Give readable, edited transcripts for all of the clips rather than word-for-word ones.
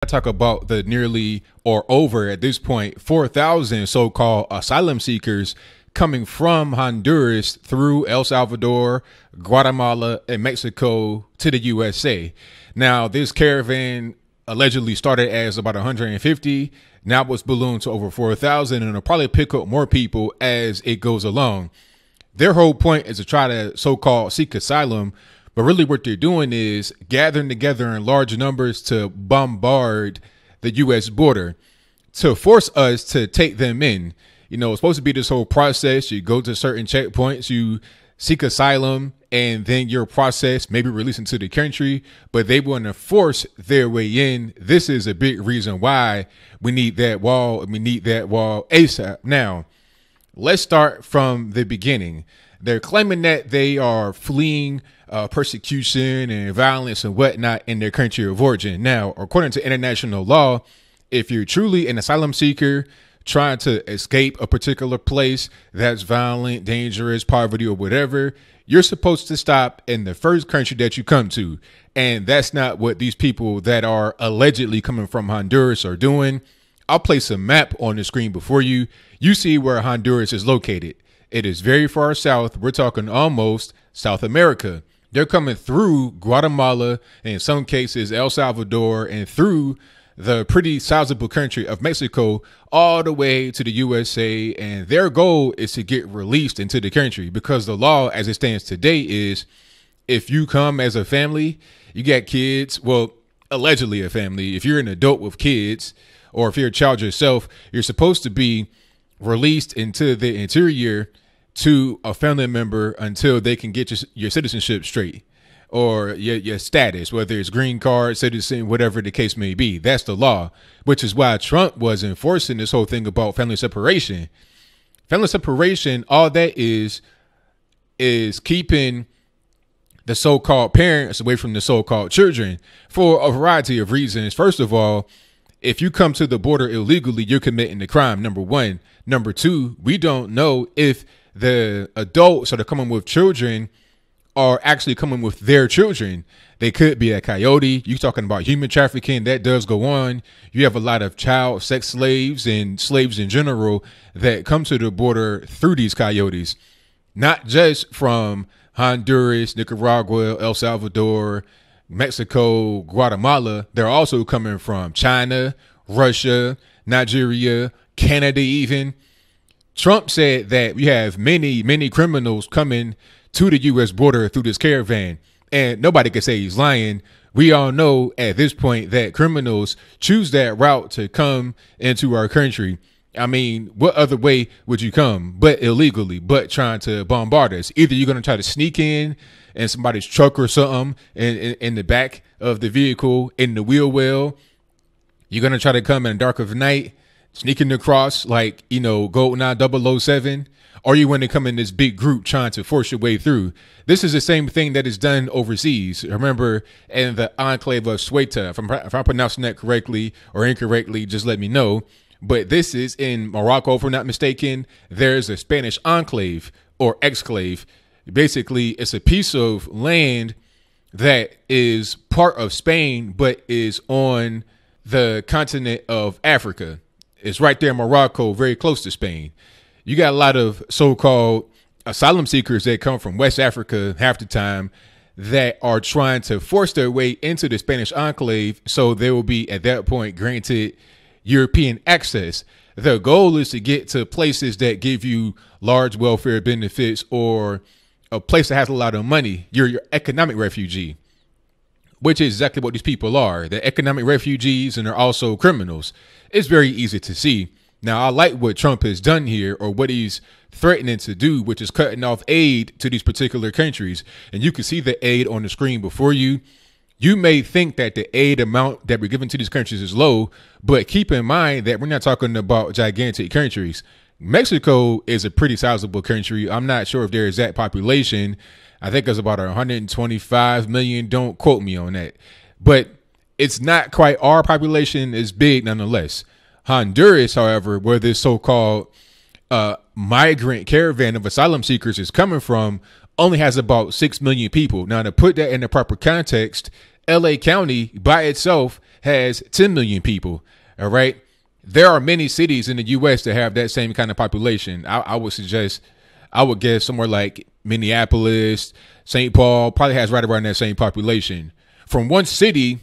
I talk about the nearly or over at this point 4,000 so-called asylum seekers coming from Honduras through El Salvador, Guatemala, and Mexico to the USA. Now, this caravan allegedly started as about 150. Now it's ballooned to over 4,000, and it'll probably pick up more people as it goes along. Their whole point is to try to so-called seek asylum, but really what they're doing is gathering together in large numbers to bombard the U.S. border to force us to take them in. You know, it's supposed to be this whole process. You go to certain checkpoints, you seek asylum, and then your process maybe released into the country, but they want to force their way in. This is a big reason why we need that wall. We need that wall ASAP. Now, let's start from the beginning. They're claiming that they are fleeing persecution and violence and whatnot in their country of origin. Now, according to international law, if you're truly an asylum seeker trying to escape a particular place that's violent, dangerous, poverty, or whatever, you're supposed to stop in the first country that you come to. And that's not what these people that are allegedly coming from Honduras are doing. I'll place a map on the screen before you. You see where Honduras is located. It is very far south. We're talking almost South America. They're coming through Guatemala, and in some cases El Salvador, and through the pretty sizable country of Mexico all the way to the USA. And their goal is to get released into the country, because the law as it stands today is if you come as a family, you got kids, well, allegedly a family. If you're an adult with kids, or if you're a child yourself, you're supposed to be released into the interior to a family member until they can get your citizenship straight, or your status, whether it's green card, citizen, whatever the case may be. That's the law, which is why Trump was enforcing this whole thing about family separation. Family separation, all that is keeping the so-called parents away from the so-called children for a variety of reasons. First of all, if you come to the border illegally, you're committing a crime, number one. Number two, we don't know if the adults that are coming with children are actually coming with their children. They could be a coyote. You're talking about human trafficking. That does go on. You have a lot of child sex slaves and slaves in general that come to the border through these coyotes, not just from Honduras, Nicaragua, El Salvador, Mexico, Guatemala. They're also coming from China, Russia, Nigeria, Canada even. Trump said that we have many criminals coming to the U.S. border through this caravan, and nobody can say he's lying. We all know at this point that criminals choose that route to come into our country. I mean, what other way would you come but illegally, but trying to bombard us? Either you're going to try to sneak in somebody's truck or something in the back of the vehicle, in the wheel well. You're going to try to come in the dark of night, sneaking across like, GoldenEye 007, or you want to come in this big group trying to force your way through. This is the same thing that is done overseas. Remember, in the enclave of Ceuta, if I'm pronouncing that correctly or incorrectly, just let me know. But this is in Morocco, if I'm not mistaken. There's a Spanish enclave or exclave. Basically, it's a piece of land that is part of Spain, but is on the continent of Africa. It's right there in Morocco, very close to Spain. You got a lot of so-called asylum seekers that come from West Africa half the time that are trying to force their way into the Spanish enclave, so they will be at that point granted European access. The goal is to get to places that give you large welfare benefits, or a place that has a lot of money. You're your economic refugee, which is exactly what these people are. They're economic refugees, and they're also criminals. It's very easy to see. Now, I like what Trump has done here, or what he's threatening to do, which is cutting off aid to these particular countries. And you can see the aid on the screen before you. You may think that the aid amount that we're giving to these countries is low, but keep in mind that we're not talking about gigantic countries. Mexico is a pretty sizable country. I'm not sure of their exact population. I think it's about 125 million. Don't quote me on that. But it's not quite our population. Is big nonetheless. Honduras, however, where this so-called migrant caravan of asylum seekers is coming from, only has about 6 million people. Now, to put that in the proper context, LA County by itself has 10 million people. All right. There are many cities in the U.S. that have that same kind of population. I would suggest, I would guess somewhere like Minneapolis, St. Paul probably has right around that same population. From one city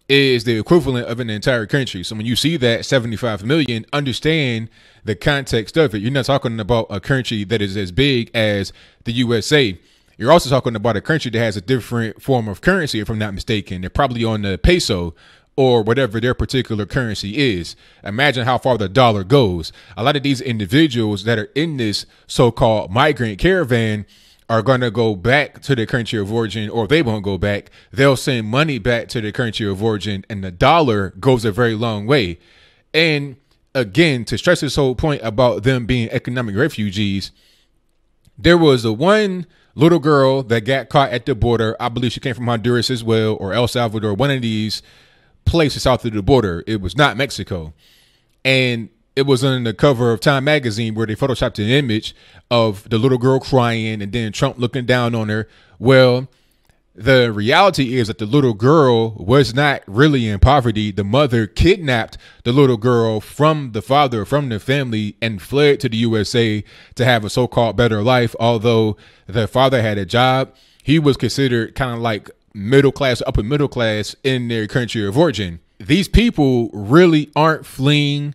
is the equivalent of an entire country. So when you see that 75 million, understand the context of it. You're not talking about a country that is as big as the USA. You're also talking about a country that has a different form of currency, if I'm not mistaken. They're probably on the peso or whatever their particular currency is. Imagine how far the dollar goes. A lot of these individuals that are in this so-called migrant caravan are going to go back to their country of origin, or they won't go back. They'll send money back to their country of origin, and the dollar goes a very long way. And again, to stress this whole point about them being economic refugees, there was a one little girl that got caught at the border. I believe she came from Honduras as well, or El Salvador, one of these places south of the border. It was not Mexico. And it was on the cover of Time magazine where they photoshopped an image of the little girl crying and then Trump looking down on her. Well, the reality is that the little girl was not really in poverty. The mother kidnapped the little girl from the father, from the family, and fled to the USA to have a so-called better life. Although the father had a job, he was considered kind of like middle class, upper middle class in their country of origin. These people really aren't fleeing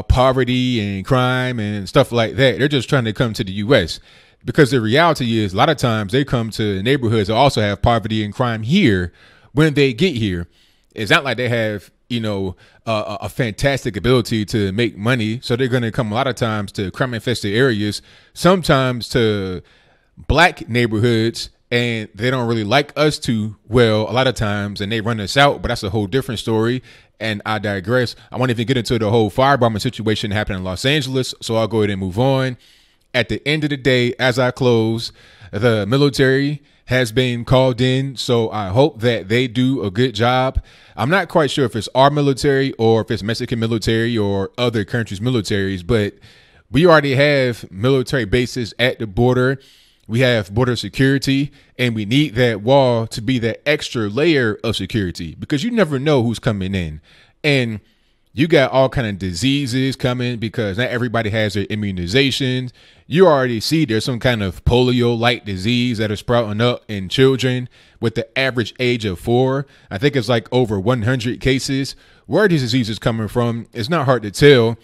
poverty and crime and stuff like that. They're just trying to come to the U.S. because the reality is a lot of times they come to neighborhoods that also have poverty and crime here when they get here. It's not like they have, you know, a fantastic ability to make money. So they're going to come a lot of times to crime infested areas, sometimes to black neighborhoods, and they don't really like us too well a lot of times, and they run us out. But that's a whole different story. And I digress. I won't even get into the whole firebombing situation that happened in Los Angeles. So I'll go ahead and move on. At the end of the day, as I close, the military has been called in. So I hope that they do a good job. I'm not quite sure if it's our military or if it's Mexican military or other countries' militaries, but we already have military bases at the border. We have border security, and we need that wall to be that extra layer of security because you never know who's coming in. And you got all kind of diseases coming because not everybody has their immunizations. You already see there's some kind of polio-like disease that is sprouting up in children with the average age of 4. I think it's like over 100 cases. Where are these diseases coming from? It's not hard to tell.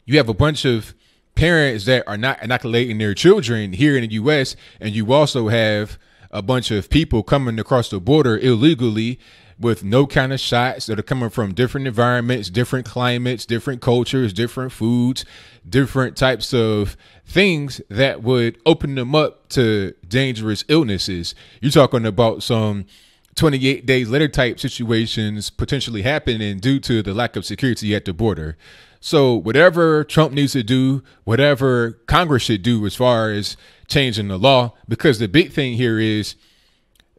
You have a bunch of parents that are not inoculating their children here in the U.S. And you also have a bunch of people coming across the border illegally with no kind of shots that are coming from different environments, different climates, different cultures, different foods, different types of things that would open them up to dangerous illnesses. You're talking about some 28 days later type situations potentially happening due to the lack of security at the border. So whatever Trump needs to do, whatever Congress should do as far as changing the law, because the big thing here is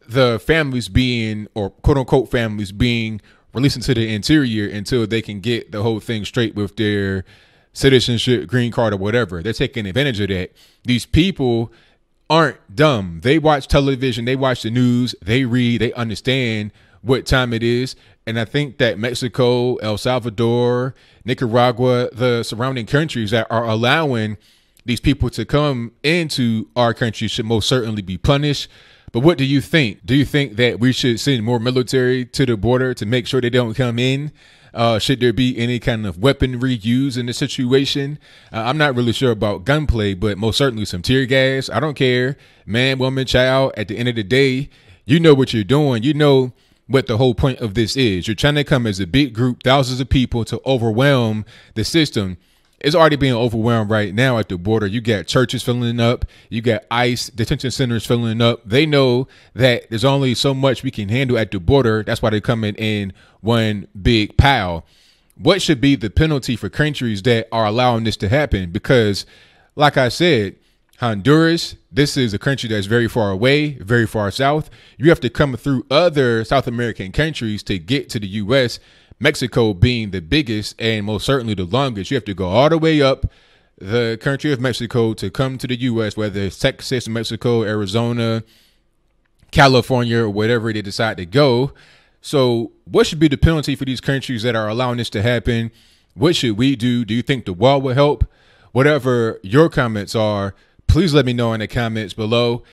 the families being, or quote unquote families being, released into the interior until they can get the whole thing straight with their citizenship, green card, or whatever. They're taking advantage of that. These people aren't dumb. They watch television, they watch the news, they read, they understand what time it is. And I think that Mexico, El Salvador, Nicaragua, the surrounding countries that are allowing these people to come into our country should most certainly be punished. But what do you think? Do you think that we should send more military to the border to make sure they don't come in? Should there be any kind of weaponry used in the situation? I'm not really sure about gunplay, but most certainly some tear gas. I don't care. Man, woman, child. At the end of the day, you know what you're doing. You know what the whole point of this is. You're trying to come as a big group, thousands of people to overwhelm the system. It's already being overwhelmed right now at the border. You got churches filling up. You got ICE detention centers filling up. They know that there's only so much we can handle at the border. That's why they're coming in one big pile. What should be the penalty for countries that are allowing this to happen? Because like I said, Honduras, this is a country that's very far away, very far south. You have to come through other South American countries to get to the U.S., Mexico being the biggest and most certainly the longest. You have to go all the way up the country of Mexico to come to the U.S., whether it's Texas, Mexico, Arizona, California, or wherever they decide to go. So what should be the penalty for these countries that are allowing this to happen? What should we do? Do you think the wall will help? Whatever your comments are, please let me know in the comments below.